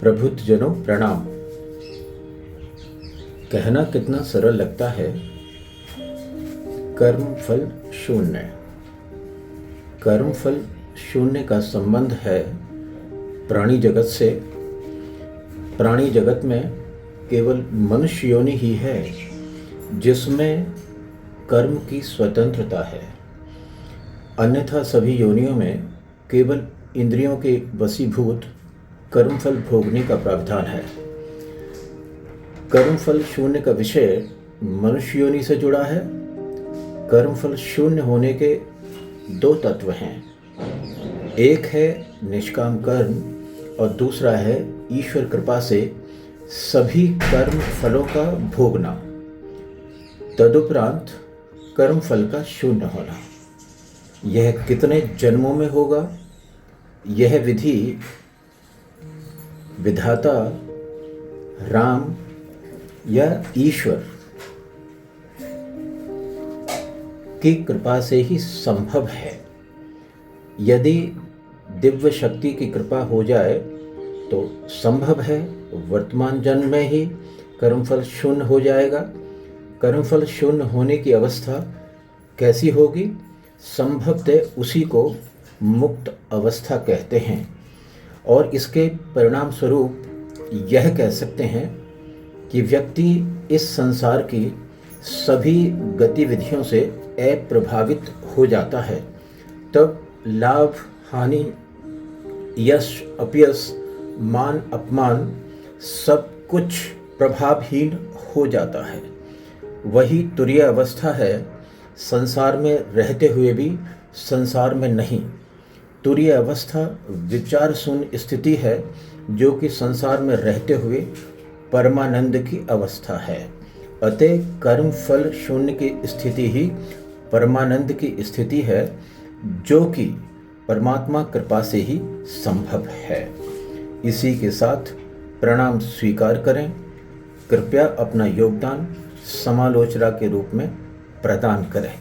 प्रबुद्धजनों प्रणाम। कहना कितना सरल लगता है, कर्म फल शून्य। कर्म फल शून्य का संबंध है प्राणी जगत से। प्राणी जगत में केवल मनुष्य योनि ही है जिसमें कर्म की स्वतंत्रता है, अन्यथा सभी योनियों में केवल इंद्रियों के वशीभूत कर्मफल भोगने का प्रावधान है। कर्मफल शून्य का विषय मनुष्य योनि से जुड़ा है। कर्मफल शून्य होने के दो तत्व हैं, एक है निष्काम कर्म और दूसरा है ईश्वर कृपा से सभी कर्म फलों का भोगना, तदुपरांत कर्म फल का शून्य होना। यह कितने जन्मों में होगा, यह विधि विधाता राम या ईश्वर की कृपा से ही संभव है। यदि दिव्य शक्ति की कृपा हो जाए तो संभव है वर्तमान जन्म में ही कर्मफल शून्य हो जाएगा। कर्मफल शून्य होने की अवस्था कैसी होगी? संभवतः उसी को मुक्त अवस्था कहते हैं और इसके परिणाम स्वरूप यह कह सकते हैं कि व्यक्ति इस संसार की सभी गतिविधियों से अप्रभावित हो जाता है। तब लाभ हानि, यश अपयश, मान अपमान सब कुछ प्रभावहीन हो जाता है। वही तुरीय अवस्था है, संसार में रहते हुए भी संसार में नहीं। तुरीय अवस्था विचार शून्य स्थिति है जो कि संसार में रहते हुए परमानंद की अवस्था है। अतः कर्म फल शून्य की स्थिति ही परमानंद की स्थिति है जो कि परमात्मा कृपा से ही संभव है। इसी के साथ प्रणाम स्वीकार करें। कृपया अपना योगदान समालोचना के रूप में प्रदान करें।